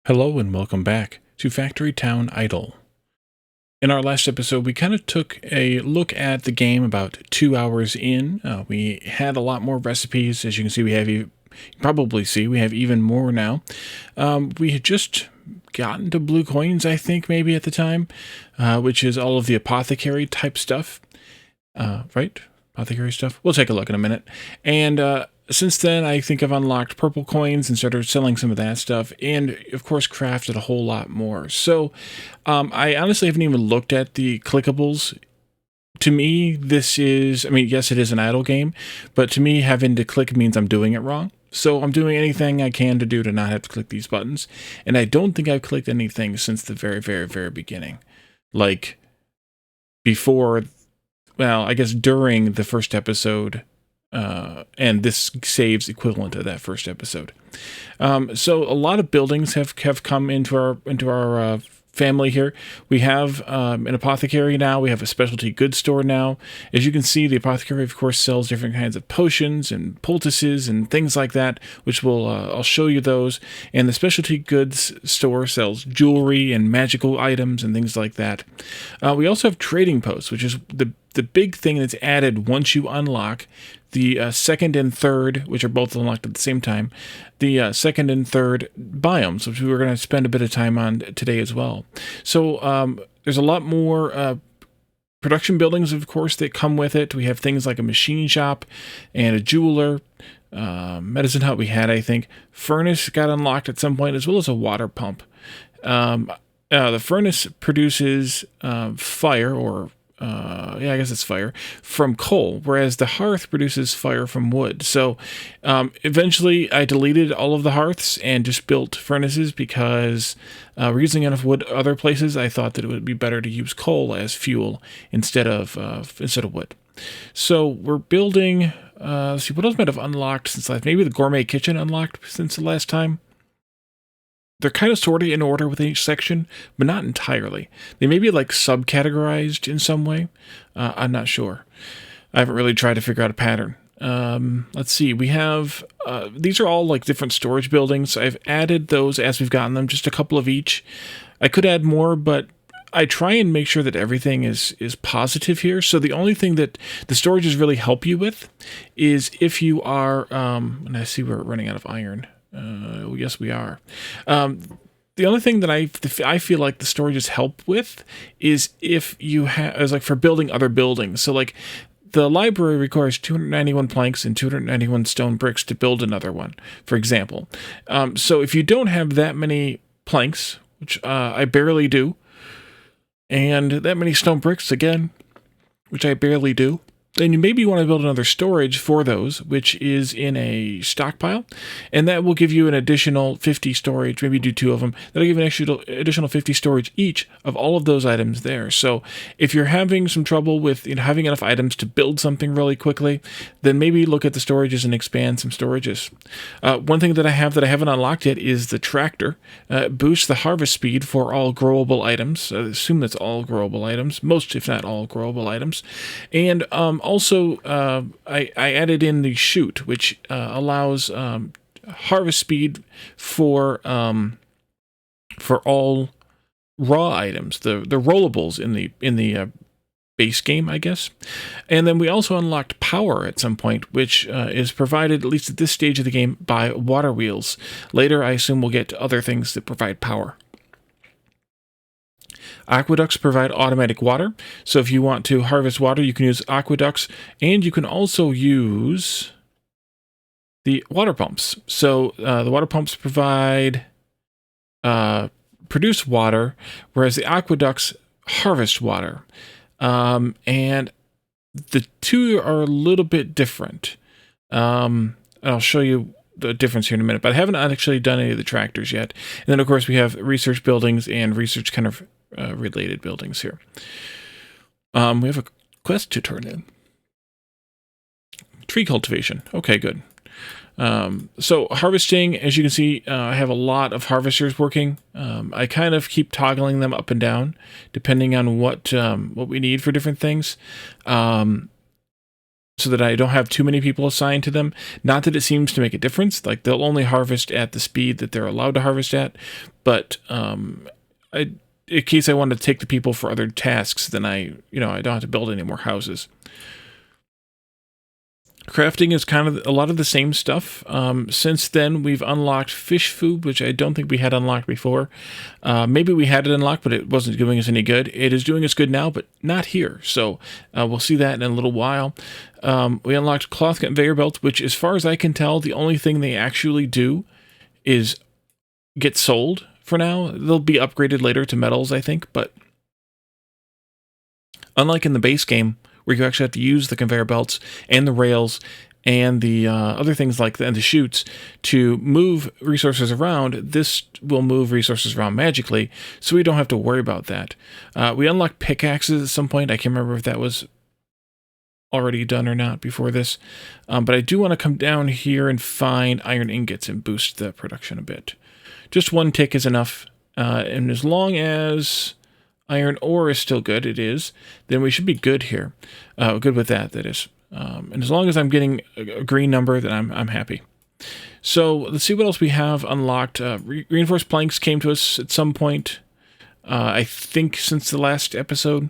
Hello and welcome back to Factory Town Idle. In our last episode, we kind of took a look at the game about 2 hours in. We had a lot more recipes. As you can see, we have even more now. We had just gotten to blue coins, I think, maybe at the time, which is all of the apothecary type stuff. Right? Apothecary stuff. We'll take a look in a minute. And since then, I think I've unlocked purple coins and started selling some of that stuff, and of course crafted a whole lot more. So I honestly haven't even looked at the clickables. To me, yes, it is an idle game, but to me, having to click means I'm doing it wrong. So I'm doing anything I can to do to not have to click these buttons, and I don't think I've clicked anything since the very, very, very beginning. Like, before, well, I guess during the first episode, and this saves equivalent to that first episode. So a lot of buildings have come into our family here. We have an apothecary now. We have a specialty goods store now. As you can see, the apothecary, of course, sells different kinds of potions and poultices and things like that, which I'll show you those. And the specialty goods store sells jewelry and magical items and things like that. We also have trading posts, which is the big thing that's added once you unlock the second and third, which are both unlocked at the same time, the second and third biomes, which we're going to spend a bit of time on today as well. So there's a lot more production buildings, of course, that come with it. We have things like a machine shop and a jeweler. Medicine hut we had, I think. Furnace got unlocked at some point, as well as a water pump. The furnace produces fire, or I guess it's fire, from coal, whereas the hearth produces fire from wood. So eventually I deleted all of the hearths and just built furnaces because we're using enough wood other places. I thought that it would be better to use coal as fuel instead of wood. So we're building, let's see, what else might have unlocked since last? Maybe the gourmet kitchen unlocked since the last time. They're kind of sort of in order within each section, but not entirely. They may be like subcategorized in some way. I'm not sure. I haven't really tried to figure out a pattern. Let's see. We have, these are all like different storage buildings. I've added those as we've gotten them, just a couple of each. I could add more, but I try and make sure that everything is positive here. So the only thing that the storages really help you with is if you are, and I see we're running out of iron. Yes, we are. The only thing that I feel like the storages help with is if you have, as like for building other buildings. So like the library requires 291 planks and 291 stone bricks to build another one, for example. So if you don't have that many planks, which I barely do, and that many stone bricks again, which I barely do, then you maybe want to build another storage for those, which is in a stockpile, and that will give you an additional 50 storage. Maybe do two of them. That'll give an additional 50 storage each of all of those items there. So if you're having some trouble with having enough items to build something really quickly, then maybe look at the storages and expand some storages. One thing that I haven't unlocked yet is the tractor. It boosts the harvest speed for all growable items. I assume that's all growable items, most if not all growable items, and also, I added in the chute, which allows harvest speed for all raw items, the rollables in the base game, I guess. And then we also unlocked power at some point, which is provided, at least at this stage of the game, by water wheels. Later, I assume we'll get to other things that provide power. Aqueducts provide automatic water, so if you want to harvest water, you can use aqueducts, and you can also use the water pumps. So the water pumps produce water, whereas the aqueducts harvest water. And the two are a little bit different. I'll show you the difference here in a minute, but I haven't actually done any of the tractors yet. And then, of course, we have research buildings and research kind of related buildings here. We have a quest to turn in. Tree cultivation. Okay, good. So harvesting, as you can see, I have a lot of harvesters working. I kind of keep toggling them up and down, depending on what we need for different things. so that I don't have too many people assigned to them. Not that it seems to make a difference. Like, they'll only harvest at the speed that they're allowed to harvest at. But in case I want to take the people for other tasks, then I don't have to build any more houses. Crafting is kind of a lot of the same stuff. Since then, we've unlocked fish food, which I don't think we had unlocked before. Maybe we had it unlocked, but it wasn't doing us any good. It is doing us good now, but not here. So we'll see that in a little while. We unlocked cloth conveyor belts, which, as far as I can tell, the only thing they actually do is get sold for now. They'll be upgraded later to metals, I think, but unlike in the base game, where you actually have to use the conveyor belts and the rails and the other things like the chutes to move resources around, this will move resources around magically, so we don't have to worry about that. We unlocked pickaxes at some point. I can't remember if that was already done or not before this, but I do want to come down here and find iron ingots and boost the production a bit. Just one tick is enough, and as long as iron ore is still good, it is, then we should be good here. Good with that is. And as long as I'm getting a green number, then I'm happy. So let's see what else we have unlocked. Reinforced planks came to us at some point, I think since the last episode.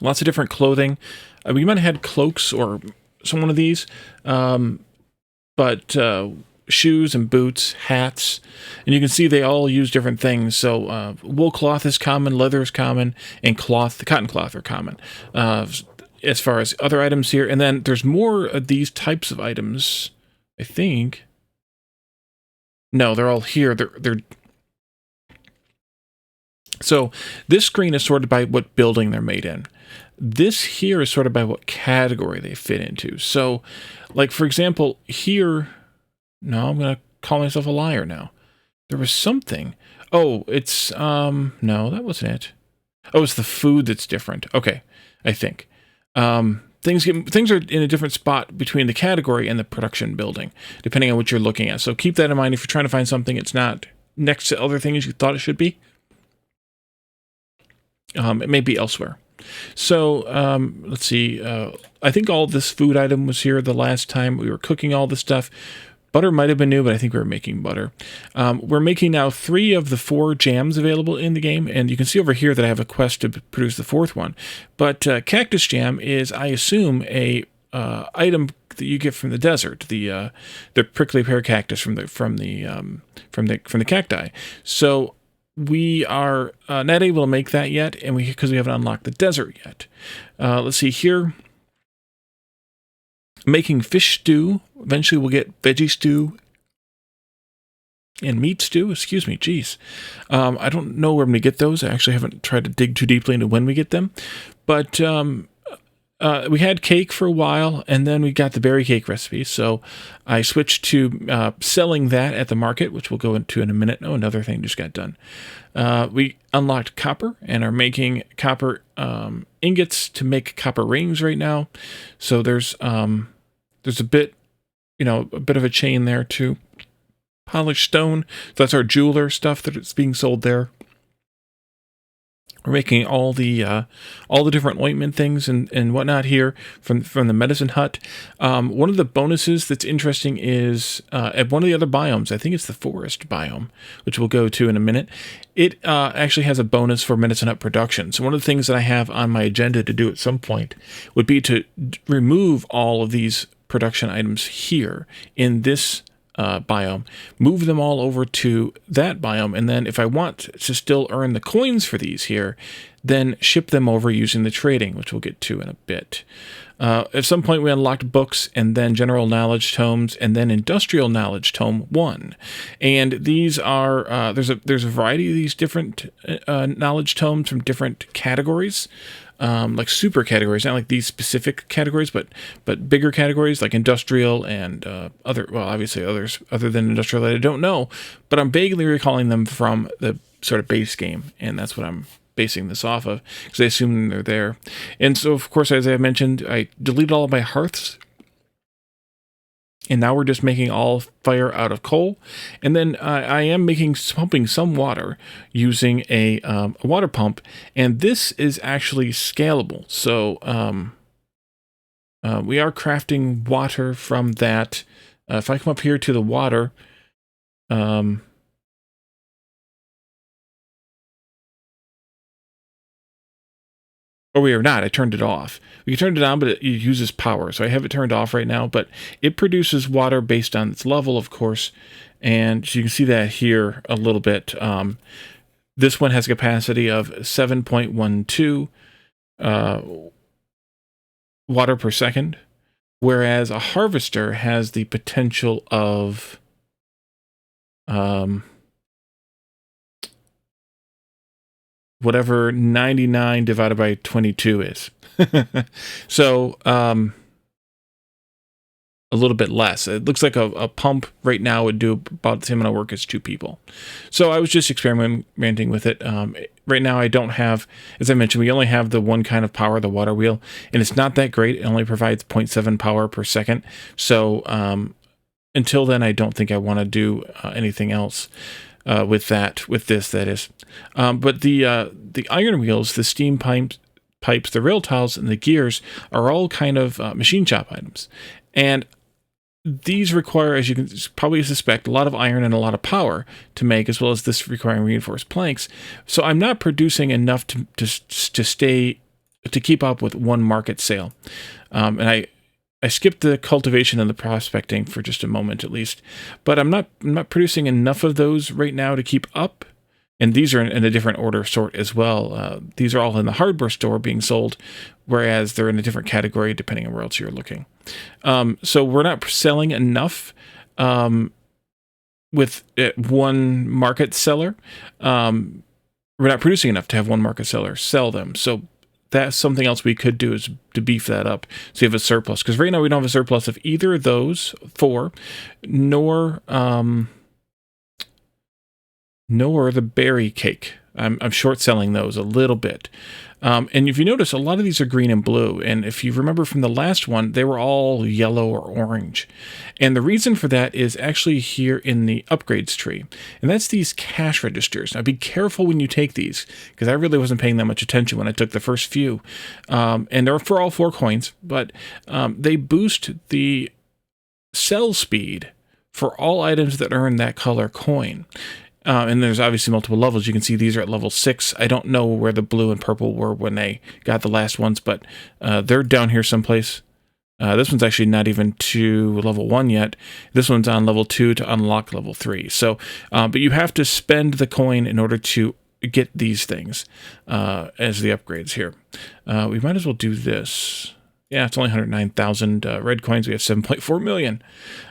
Lots of different clothing. We might have had cloaks or some one of these, but shoes and boots, hats, and you can see they all use different things. So wool cloth is common, leather is common, and cotton cloth are common. As far as other items here, and then there's more of these types of items, I think. No, they're all here. They're So this screen is sorted by what building they're made in. This here is sorted by what category they fit into. So, like, for example, here... No, I'm going to call myself a liar now. There was something. Oh, it's, no, that wasn't it. Oh, it's the food that's different. Okay, I think. Things are in a different spot between the category and the production building, depending on what you're looking at. So keep that in mind if you're trying to find something it's not next to other things you thought it should be. It may be elsewhere. So let's see. I think all this food item was here the last time we were cooking all this stuff. Butter might have been new, but I think we were making butter. We're making now 3 of the 4 jams available in the game, and you can see over here that I have a quest to produce the 4th one. But cactus jam is, I assume, a item that you get from the desert, the prickly pear cactus from the cacti. So we are not able to make that yet, and because we haven't unlocked the desert yet. Let's see here. Making fish stew. Eventually we'll get veggie stew and meat stew. Excuse me, geez. I don't know where I'm going to get those. I actually haven't tried to dig too deeply into when we get them. But we had cake for a while, and then we got the berry cake recipe. So I switched to selling that at the market, which we'll go into in a minute. Oh, another thing just got done. We unlocked copper and are making copper ingots to make copper rings right now. So there's a bit, a bit of a chain there too. Polished stone. So that's our jeweler stuff that is being sold there. We're making all the different ointment things and whatnot here from the medicine hut. One of the bonuses that's interesting is at one of the other biomes, I think it's the forest biome, which we'll go to in a minute. It actually has a bonus for medicine hut production. So one of the things that I have on my agenda to do at some point would be to remove all of these production items here in this biome, move them all over to that biome, and then if I want to still earn the coins for these here, then ship them over using the trading, which we'll get to in a bit. At some point we unlocked books, and then general knowledge tomes, and then industrial knowledge tome 1. And these are there's a variety of these different knowledge tomes from different categories. Like super categories, not like these specific categories, but bigger categories like industrial and obviously others other than industrial that I don't know, but I'm vaguely recalling them from the sort of base game, and that's what I'm basing this off of, because I assume they're there. And so, of course, as I mentioned, I deleted all of my hearths, and now we're just making all fire out of coal. And then I am pumping some water using a water pump, and this is actually scalable. So We are crafting water from that. If I come up here to the water, or we are not. I turned it off. We turned it on, but it uses power. So I have it turned off right now, but it produces water based on its level, of course. And you can see that here a little bit. This one has a capacity of 7.12 water per second, whereas a harvester has the potential of whatever 99 divided by 22 is. So a little bit less. It looks like a pump right now would do about the same amount of work as 2 people. So I was just experimenting with it. Right now I don't have, as I mentioned, we only have the one kind of power, the water wheel, and it's not that great. It only provides 0.7 power per second. So until then, I don't think I want to do anything else with this, that is. But the iron wheels, the steam pipes, the rail tiles, and the gears are all kind of machine shop items. And these require, as you can probably suspect, a lot of iron and a lot of power to make, as well as this requiring reinforced planks. So I'm not producing enough to keep up with one market sale. And I skipped the cultivation and the prospecting for just a moment at least, but I'm not producing enough of those right now to keep up. And these are in a different order sort as well. These are all in the hardware store being sold, whereas they're in a different category depending on where else you're looking. So we're not selling enough with one market seller. We're not producing enough to have one market seller sell them. So that's something else we could do, is to beef that up so you have a surplus. Because right now we don't have a surplus of either of those 4, nor the berry cake. I'm short selling those a little bit. And if you notice, a lot of these are green and blue. And if you remember from the last one, they were all yellow or orange. And the reason for that is actually here in the upgrades tree. And that's these cash registers. Now be careful when you take these, because I really wasn't paying that much attention when I took the first few. And they're for all 4 coins, but they boost the sell speed for all items that earn that color coin. And there's obviously multiple levels. You can see these are at level 6. I don't know where the blue and purple were when they got the last ones, but they're down here someplace. This one's actually not even to level 1 yet. This one's on level 2 to unlock level 3. So, but you have to spend the coin in order to get these things as the upgrades here. We might as well do this. Yeah, it's only 109,000 red coins. We have 7.4 million.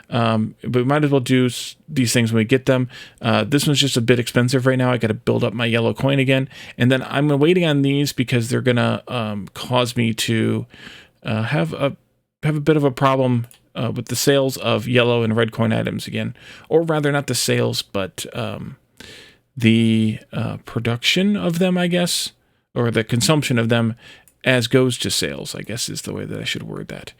But we might as well do these things when we get them. This one's just a bit expensive right now. I got to build up my yellow coin again. And then I'm waiting on these because they're going to cause me to have a bit of a problem with the sales of yellow and red coin items again. Or rather, not the sales, but the production of them, I guess, or the consumption of them as goes to sales, I guess is the way that I should word that.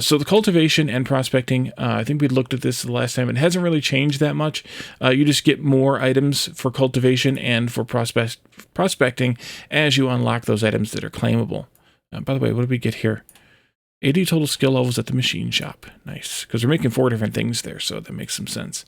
So the cultivation and prospecting, I think we looked at this the last time. It hasn't really changed that much. You just get more items for cultivation and for prospecting as you unlock those items that are claimable. By the way, what did we get here? 80 total skill levels at the machine shop. Nice, because we're making 4 different things there, so that makes some sense.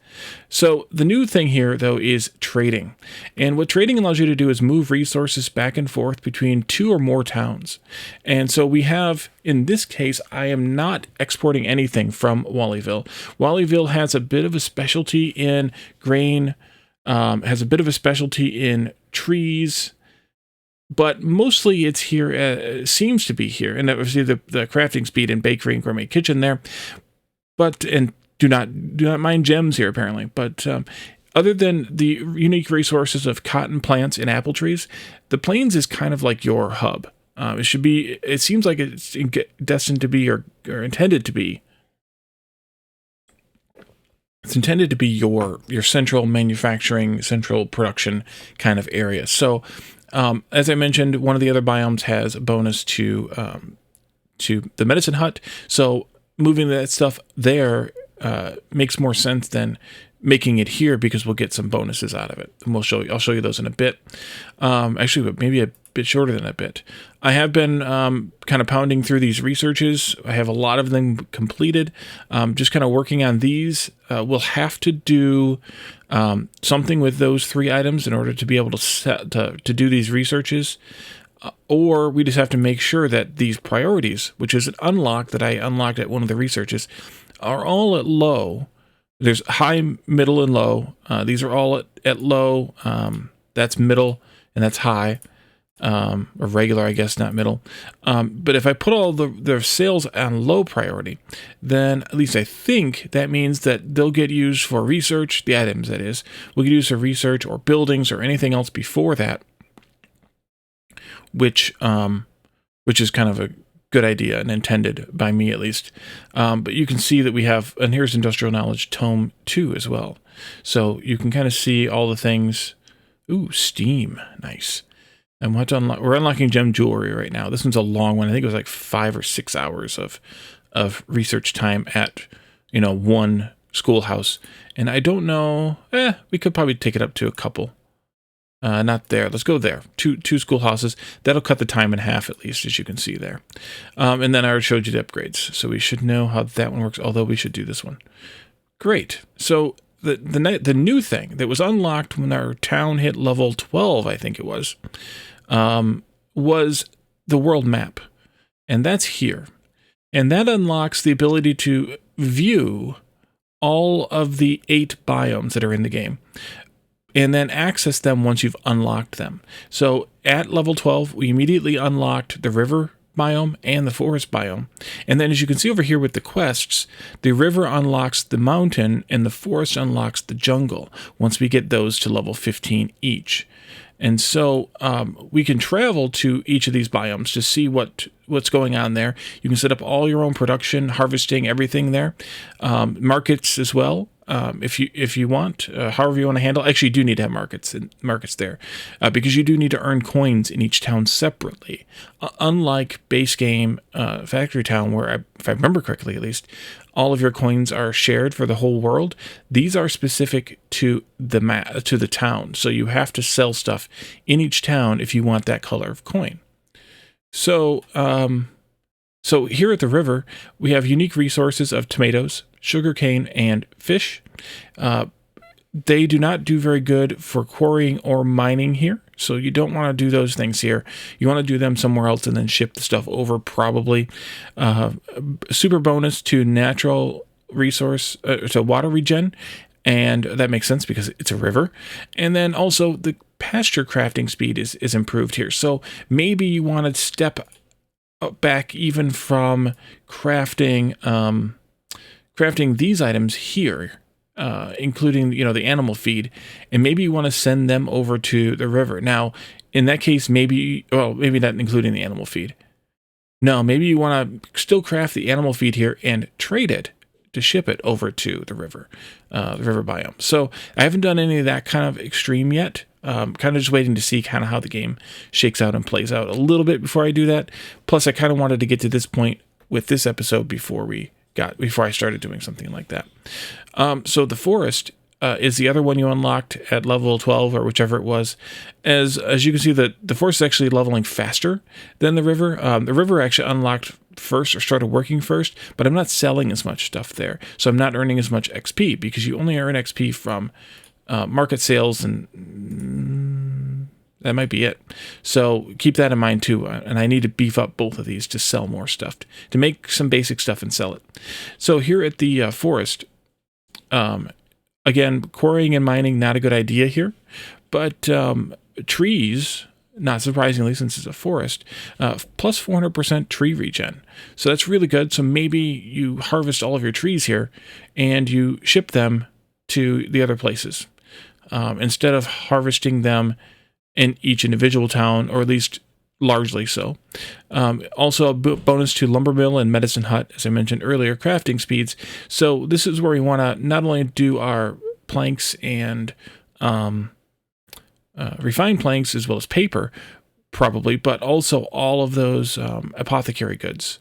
So the new thing here, though, is trading. And what trading allows you to do is move resources back and forth between 2 or more towns. And so we have, in this case, I am not exporting anything from Wallyville. Wallyville has a bit of a specialty in grain, has a bit of a specialty in trees, but mostly it's here, seems to be here, and obviously the crafting speed and bakery and gourmet kitchen there. But and do not mind gems here apparently. But other than the unique resources of cotton plants and apple trees, the plains is kind of like your hub. It should be. It seems like it's destined to be or intended to be. It's intended to be your central manufacturing, central production kind of area. So. As I mentioned, one of the other biomes has a bonus to the medicine hut. So moving that stuff there makes more sense than making it here, because we'll get some bonuses out of it. And I'll show you those in a bit. Actually, maybe a bit shorter than a bit. I have been kind of pounding through these researches. I have a lot of them completed. Just kind of working on these. We'll have to do something with those 3 items in order to be able to do these researches. Or we just have to make sure that these priorities, which is an unlock that I unlocked at one of the researches, are all at low. There's high, middle, and low. These are all at low. That's middle, and that's high. Or regular, I guess, not middle. But if I put all their sales on low priority, then at least I think that means that they'll get used for research, the items that is, will get used for research or buildings or anything else before that, which is kind of a good idea and intended by me at least. But you can see that we have, and here's Industrial Knowledge Tome 2 as well. So you can kind of see all the things. Ooh, Steam, nice. And we're unlocking gem jewelry right now. This one's a long one. I think it was like 5 or 6 hours of research time at, one schoolhouse. And I don't know, we could probably take it up to a couple. Not there. Let's go there. Two schoolhouses. That'll cut the time in half at least, as you can see there. And then I already showed you the upgrades, so we should know how that one works. Although we should do this one. Great. So the new thing that was unlocked when our town hit level 12, I think it was the world map, and that's here, and that unlocks the ability to view all of the 8 biomes that are in the game, and then access them once you've unlocked them. So at level 12, we immediately unlocked the river biome and the forest biome. And then as you can see over here with the quests, the river unlocks the mountain and the forest unlocks the jungle once we get those to level 15 each. And so we can travel to each of these biomes to see what's going on there. You can set up all your own production, harvesting, everything there. Markets as well. If you want, however you want to handle. Actually, you do need to have markets there, because you do need to earn coins in each town separately. Unlike base game Factory Town, where if I remember correctly, at least, all of your coins are shared for the whole world. These are specific to the town, so you have to sell stuff in each town if you want that color of coin. So here at the river, we have unique resources of tomatoes, sugarcane, and fish. They do not do very good for quarrying or mining here, so you don't want to do those things here. You want to do them somewhere else and then ship the stuff over, probably. Super bonus to natural resource, to water regen, and that makes sense because it's a river. And then also the pasture crafting speed is improved here. So maybe you want to step back even from crafting these items here, including the animal feed, and maybe you want to send them over to the river. Now, in that case, maybe not including the animal feed. No, maybe you want to still craft the animal feed here and trade it to ship it over to the river biome. So I haven't done any of that kind of extreme yet. Kind of just waiting to see kind of how the game shakes out and plays out a little bit before I do that. Plus, I kind of wanted to get to this point with this episode before I started doing something like that. So the forest is the other one you unlocked at level 12 or whichever it was. As you can see, the forest is actually leveling faster than the river. The river actually unlocked first or started working first, but I'm not selling as much stuff there. So I'm not earning as much XP because you only earn XP from market sales, and that might be it. So keep that in mind too. And I need to beef up both of these to sell more stuff, to make some basic stuff and sell it. So here at the forest, again, quarrying and mining, not a good idea here, but trees, not surprisingly since it's a forest, plus 400% tree regen. So that's really good. So maybe you harvest all of your trees here and you ship them to the other places. Instead of harvesting them in each individual town, or at least largely so. Also a bonus to lumber mill and medicine hut, as I mentioned earlier, crafting speeds. So this is where we want to not only do our planks and refined planks as well as paper, probably, but also all of those apothecary goods.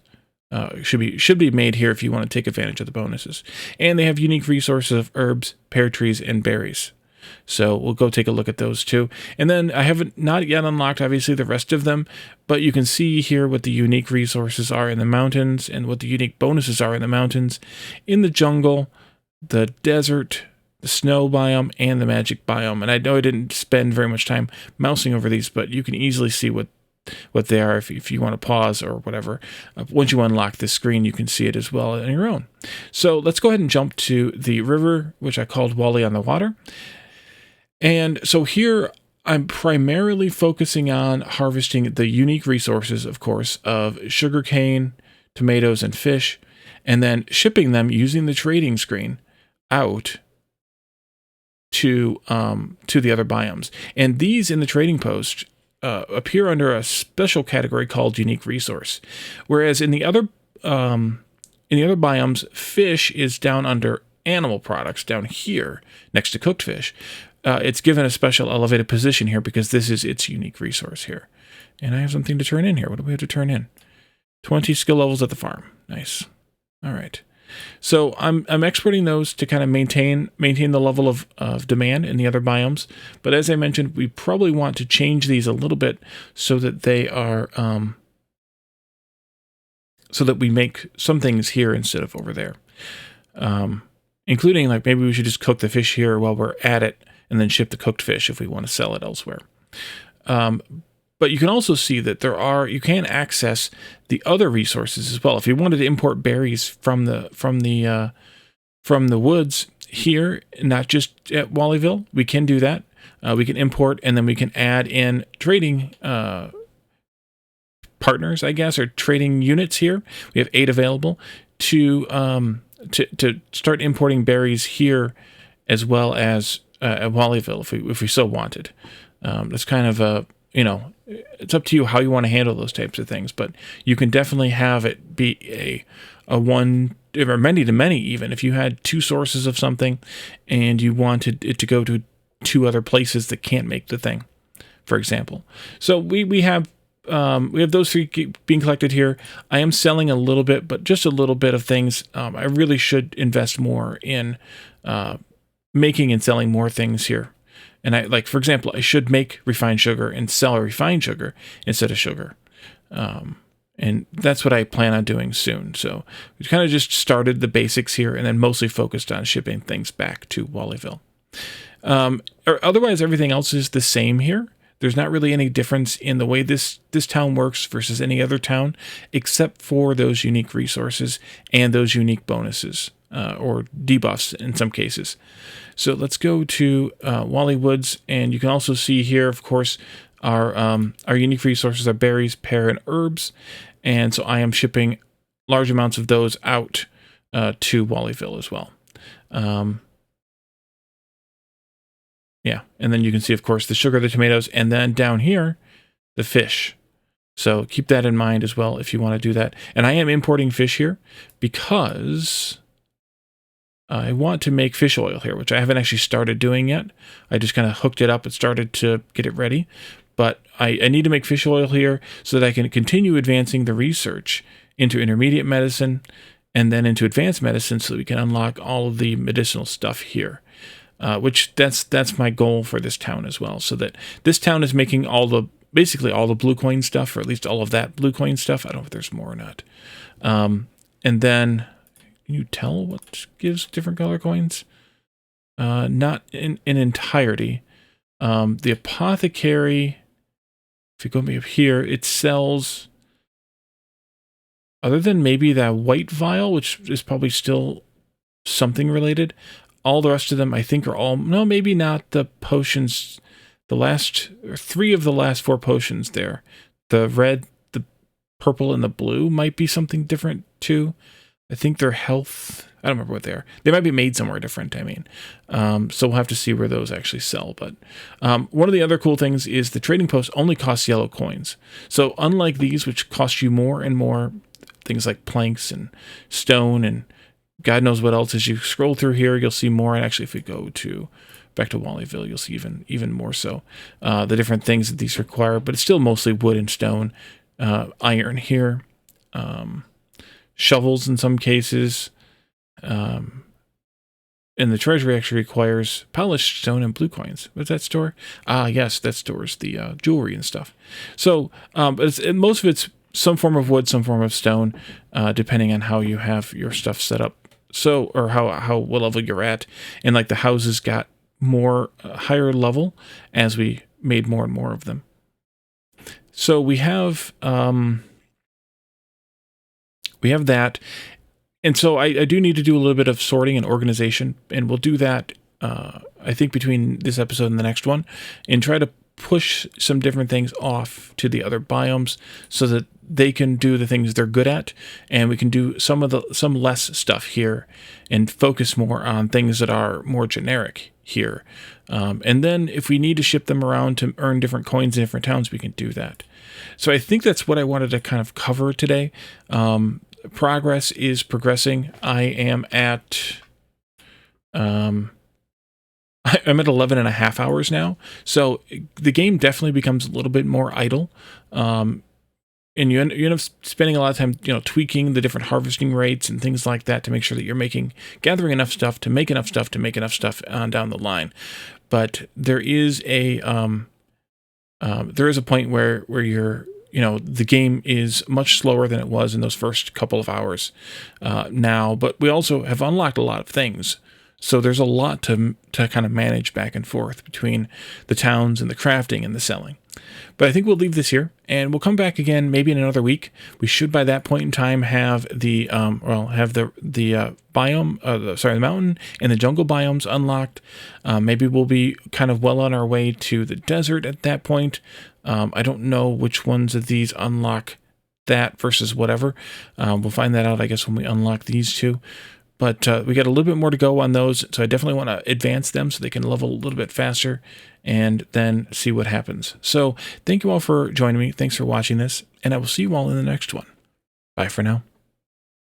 Should be made here if you want to take advantage of the bonuses. And they have unique resources of herbs, pear trees, and berries. So we'll go take a look at those too. And then I haven't not yet unlocked, obviously, the rest of them, but you can see here what the unique resources are in the mountains and what the unique bonuses are in the mountains, in the jungle, the desert, the snow biome, and the magic biome. And I know I didn't spend very much time mousing over these, but you can easily see what they are if you want to pause or whatever. Once you unlock this screen, you can see it as well on your own. So let's go ahead and jump to the river, which I called Wally on the Water. And so here I'm primarily focusing on harvesting the unique resources, of course, of sugarcane, tomatoes, and fish, and then shipping them using the trading screen out to the other biomes. And these in the trading post appear under a special category called unique resource, whereas in the other biomes, fish is down under animal products down here next to cooked fish. It's given a special elevated position here because this is its unique resource here. And I have something to turn in here. What do we have to turn in? 20 skill levels at the farm. Nice. All right. So I'm exporting those to kind of maintain the level of demand in the other biomes. But as I mentioned, we probably want to change these a little bit so that they are so that we make some things here instead of over there. Including like maybe we should just cook the fish here while we're at it and then ship the cooked fish if we want to sell it elsewhere. But you can also see that you can access the other resources as well. If you wanted to import berries from the woods here, not just at Wallyville, we can do that. We can import, and then we can add in trading partners, I guess, or trading units here. We have 8 available to start importing berries here, as well as at Wallyville if we so wanted. That's kind of a it's up to you how you want to handle those types of things, but you can definitely have it be a one or many to many even. If you had 2 sources of something and you wanted it to go to 2 other places that can't make the thing, for example. So we have those 3 being collected here. I am selling a little bit, but just a little bit of things. I really should invest more in making and selling more things here. And for example, I should make refined sugar and sell refined sugar instead of sugar. And that's what I plan on doing soon. So we kind of just started the basics here and then mostly focused on shipping things back to Wallyville. Otherwise, everything else is the same here. There's not really any difference in the way this town works versus any other town, except for those unique resources and those unique bonuses. Or debuffs in some cases. So let's go to Wally Woods, and you can also see here, of course, our unique resources are berries, pear, and herbs, and so I am shipping large amounts of those out to Wallyville as well. Yeah, and then you can see, of course, the sugar, the tomatoes, and then down here, the fish. So keep that in mind as well if you want to do that. And I am importing fish here because I want to make fish oil here, which I haven't actually started doing yet. I just kind of hooked it up and started to get it ready. But I need to make fish oil here so that I can continue advancing the research into intermediate medicine and then into advanced medicine so that we can unlock all of the medicinal stuff here. Which that's my goal for this town as well. So that this town is making basically all the blue coin stuff, or at least all of that blue coin stuff. I don't know if there's more or not. And then... Can you tell what gives different color coins? Not in entirety. The apothecary, if you go up here, it sells, other than maybe that white vial, which is probably still something related, all the rest of them I think are all, no, maybe not the potions, the last, 3 of the last 4 potions there. The red, the purple, and the blue might be something different too. I think their health, I don't remember what they are. They might be made somewhere different, I mean. So we'll have to see where those actually sell. But one of the other cool things is the trading post only costs yellow coins. So unlike these, which cost you more and more, things like planks and stone and God knows what else, as you scroll through here, you'll see more. And actually, if we go back to Wallyville, you'll see even more so the different things that these require. But it's still mostly wood and stone, iron here. Shovels in some cases, And the treasury actually requires polished stone and blue coins. What's that store? Yes, that stores the jewelry and stuff. So, but most of it's some form of wood, some form of stone, depending on how you have your stuff set up. So, or how what level you're at. And like the houses got more higher level as we made more and more of them. So we have that. And so I do need to do a little bit of sorting and organization, and we'll do that, I think, between this episode and the next one, and try to push some different things off to the other biomes so that they can do the things they're good at, and we can do some less stuff here and focus more on things that are more generic here. And then if we need to ship them around to earn different coins in different towns, we can do that. So I think that's what I wanted to kind of cover today. Progress is progressing. I am at I'm at 11 and a half hours now. So the game definitely becomes a little bit more idle. And you end up spending a lot of time, tweaking the different harvesting rates and things like that to make sure that you're gathering enough stuff to make enough stuff on down the line. But there is a point where you're, the game is much slower than it was in those first couple of hours now, but we also have unlocked a lot of things. So there's a lot to kind of manage back and forth between the towns and the crafting and the selling. But I think we'll leave this here, and we'll come back again maybe in another week. We should by that point in time have the biome, the mountain and the jungle biomes unlocked. Maybe we'll be kind of well on our way to the desert at that point. I don't know which ones of these unlock that versus whatever. We'll find that out, I guess, when we unlock these two. But we got a little bit more to go on those, so I definitely want to advance them so they can level a little bit faster and then see what happens. So thank you all for joining me. Thanks for watching this, and I will see you all in the next one. Bye for now.